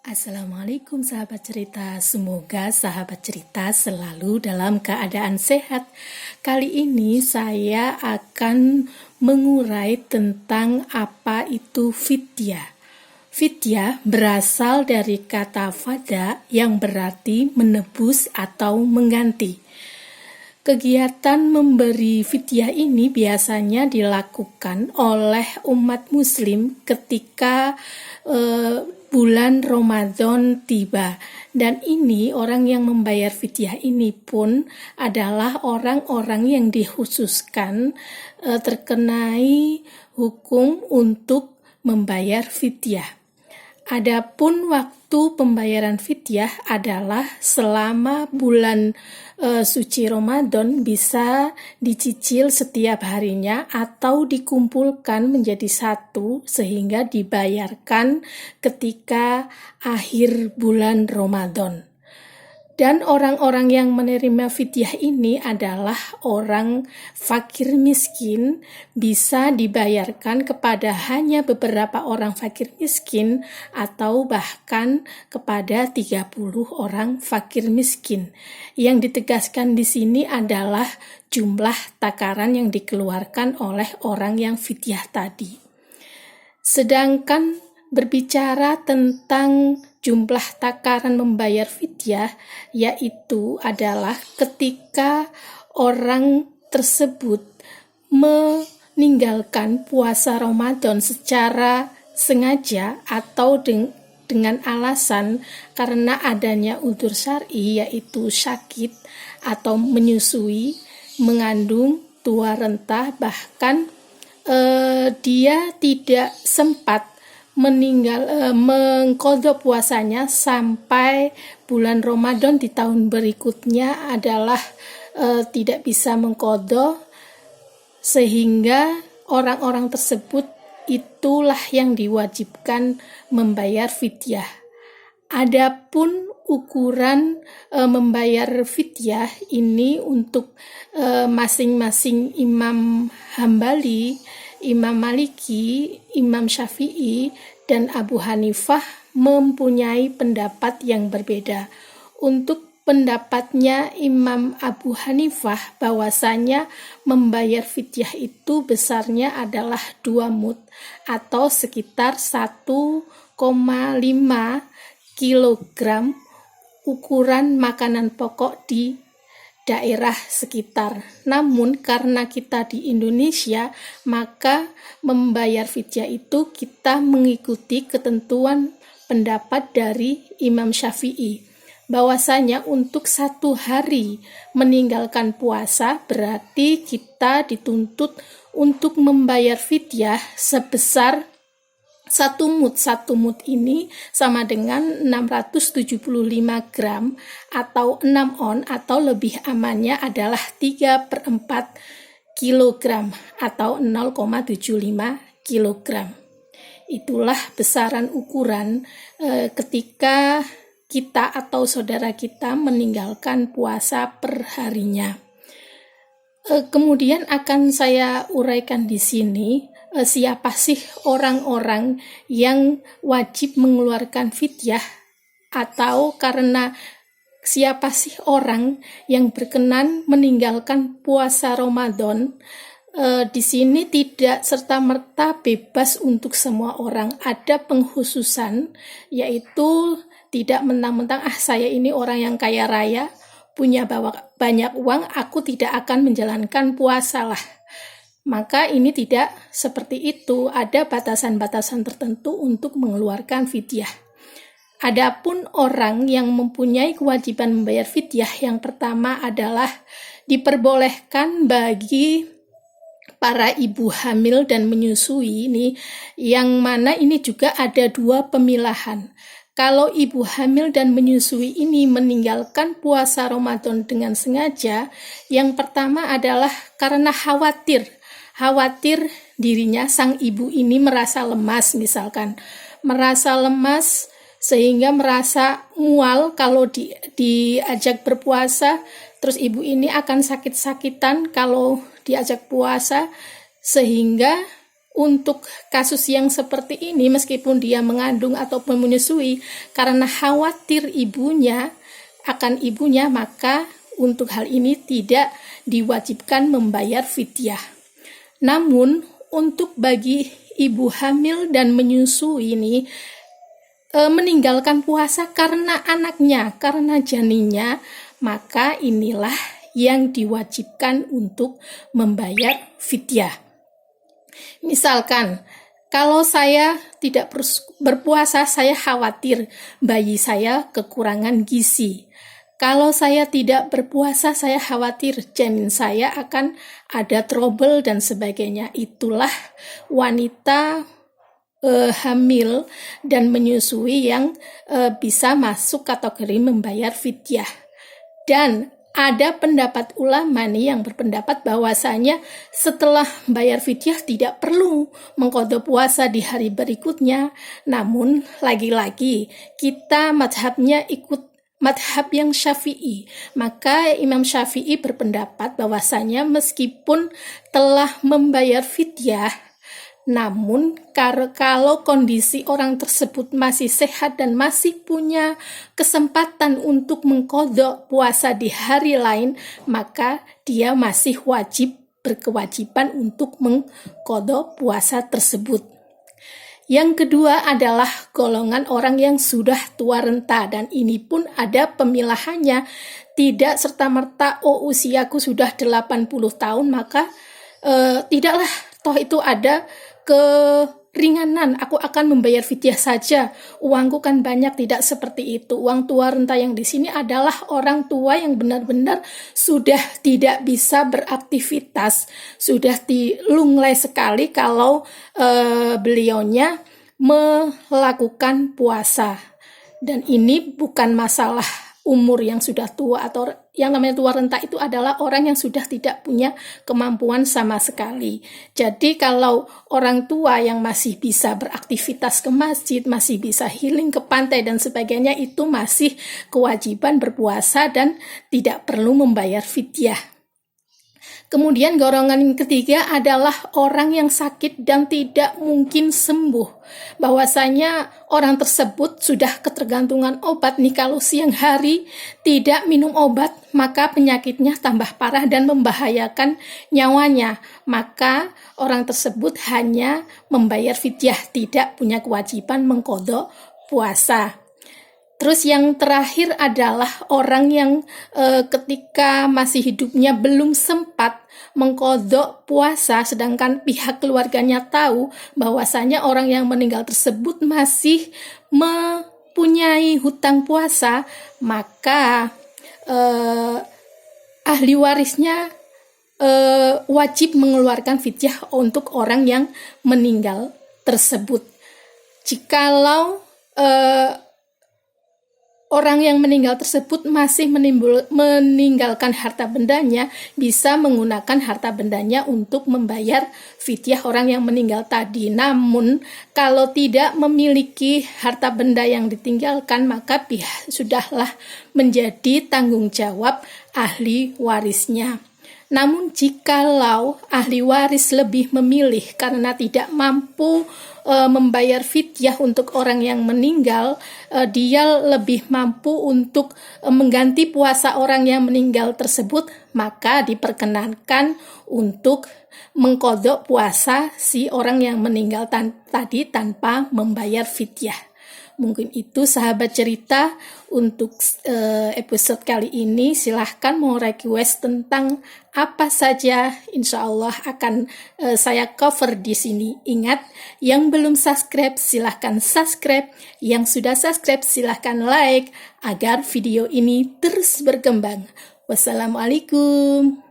Assalamualaikum sahabat cerita, semoga sahabat cerita selalu dalam keadaan sehat. Kali ini saya akan mengurai tentang apa itu fidyah. Fidyah berasal dari kata fada yang berarti menebus atau mengganti. Kegiatan memberi fidyah ini biasanya dilakukan oleh umat muslim ketika bulan Ramadan tiba, dan ini orang yang membayar fidyah ini pun adalah orang-orang yang dikhususkan terkenai hukum untuk membayar fidyah. Adapun waktu pembayaran fidyah adalah selama bulan suci Ramadan, bisa dicicil setiap harinya atau dikumpulkan menjadi satu sehingga dibayarkan ketika akhir bulan Ramadan. Dan orang-orang yang menerima fidyah ini adalah orang fakir miskin, bisa dibayarkan kepada hanya beberapa orang fakir miskin atau bahkan kepada 30 orang fakir miskin. Yang ditegaskan di sini adalah jumlah takaran yang dikeluarkan oleh orang yang fidyah tadi. Sedangkan berbicara tentang jumlah takaran membayar fidyah, yaitu adalah ketika orang tersebut meninggalkan puasa Ramadan secara sengaja atau dengan alasan karena adanya udzur syar'i, yaitu sakit atau menyusui, mengandung, tua renta, bahkan dia tidak sempat mengqadha puasanya sampai bulan Ramadan di tahun berikutnya adalah tidak bisa mengqadha, sehingga orang-orang tersebut itulah yang diwajibkan membayar fidyah. Adapun ukuran membayar fidyah ini untuk masing-masing Imam Hambali, Imam Maliki, Imam Syafi'i, dan Abu Hanifah mempunyai pendapat yang berbeda. Untuk pendapatnya Imam Abu Hanifah bahwasanya membayar fidyah itu besarnya adalah 2 mud atau sekitar 1,5 kilogram ukuran makanan pokok di daerah sekitar. Namun karena kita di Indonesia, maka membayar fidyah itu kita mengikuti ketentuan pendapat dari Imam Syafi'i, bahwasanya untuk 1 hari meninggalkan puasa berarti kita dituntut untuk membayar fidyah sebesar 1 mud. 1 mud ini sama dengan 675 gram atau 6 on, atau lebih amannya adalah 3/4 kilogram atau 0,75 kilogram. Itulah besaran ukuran ketika kita atau saudara kita meninggalkan puasa per harinya. Kemudian akan saya uraikan di sini siapa sih orang-orang yang wajib mengeluarkan fidyah, atau karena siapa sih orang yang berkenan meninggalkan puasa Ramadan. Di sini tidak serta-merta bebas untuk semua orang, ada pengkhususan, yaitu tidak mentang-mentang saya ini orang yang kaya raya, punya banyak uang, aku tidak akan menjalankan puasa lah. Maka ini tidak seperti itu, ada batasan-batasan tertentu untuk mengeluarkan fidyah. Adapun orang yang mempunyai kewajiban membayar fidyah, yang pertama adalah diperbolehkan bagi para ibu hamil dan menyusui ini, yang mana ini juga ada 2 pemilahan. Kalau ibu hamil dan menyusui ini meninggalkan puasa Ramadan dengan sengaja, yang pertama adalah karena khawatir dirinya, sang ibu ini merasa lemas, misalkan merasa lemas sehingga merasa mual kalau diajak berpuasa, terus ibu ini akan sakit-sakitan kalau diajak puasa, sehingga untuk kasus yang seperti ini, meskipun dia mengandung ataupun menyusui, karena khawatir akan ibunya, maka untuk hal ini tidak diwajibkan membayar fidyah. Namun, untuk bagi ibu hamil dan menyusui ini, meninggalkan puasa karena anaknya, karena janinnya, maka inilah yang diwajibkan untuk membayar fidyah. Misalkan, kalau saya tidak berpuasa, saya khawatir bayi saya kekurangan gizi. Kalau saya tidak berpuasa, saya khawatir janin saya akan ada trouble dan sebagainya. Itulah wanita hamil dan menyusui yang bisa masuk kategori membayar fidyah. Dan ada pendapat ulama nih yang berpendapat bahwasanya setelah bayar fidyah tidak perlu mengqadha puasa di hari berikutnya. Namun lagi-lagi kita madhabnya ikut madhab yang Syafi'i. Maka Imam Syafi'i berpendapat bahwasanya meskipun telah membayar fidyah, namun kalau kondisi orang tersebut masih sehat dan masih punya kesempatan untuk mengqadha puasa di hari lain, maka dia masih berkewajiban untuk mengqadha puasa tersebut. Yang kedua adalah golongan orang yang sudah tua renta, dan ini pun ada pemilahannya. Tidak serta-merta usiaku sudah 80 tahun maka tidaklah, toh itu ada keringanan, aku akan membayar fidyah saja, uangku kan banyak. Tidak seperti itu. Uang tua renta yang di sini adalah orang tua yang benar-benar sudah tidak bisa beraktivitas, sudah lunglai sekali kalau beliaunya melakukan puasa. Dan ini bukan masalah umur yang sudah tua, atau yang namanya tua renta itu adalah orang yang sudah tidak punya kemampuan sama sekali. Jadi kalau orang tua yang masih bisa beraktivitas ke masjid, masih bisa healing ke pantai dan sebagainya, itu masih kewajiban berpuasa dan tidak perlu membayar fidyah. Kemudian golongan yang ketiga adalah orang yang sakit dan tidak mungkin sembuh. Bahwasanya orang tersebut sudah ketergantungan obat nih, kalau siang hari tidak minum obat, maka penyakitnya tambah parah dan membahayakan nyawanya. Maka orang tersebut hanya membayar fidyah, tidak punya kewajiban mengqadha puasa. Terus yang terakhir adalah orang yang ketika masih hidupnya belum sempat mengqadha puasa, sedangkan pihak keluarganya tahu bahwasanya orang yang meninggal tersebut masih mempunyai hutang puasa, maka ahli warisnya wajib mengeluarkan fidyah untuk orang yang meninggal tersebut. Jikalau orang yang meninggal tersebut masih meninggalkan harta bendanya, bisa menggunakan harta bendanya untuk membayar fidyah orang yang meninggal tadi. Namun, kalau tidak memiliki harta benda yang ditinggalkan, maka sudahlah menjadi tanggung jawab ahli warisnya. Namun jikalau ahli waris lebih memilih karena tidak mampu membayar fidyah untuk orang yang meninggal, dia lebih mampu untuk mengganti puasa orang yang meninggal tersebut, maka diperkenankan untuk mengqadha puasa si orang yang meninggal tadi tanpa membayar fidyah. Mungkin itu sahabat cerita untuk episode kali ini. Silahkan mau request tentang apa saja, insya Allah akan saya cover di sini. Ingat, yang belum subscribe silahkan subscribe, yang sudah subscribe silahkan like agar video ini terus berkembang. Wassalamualaikum.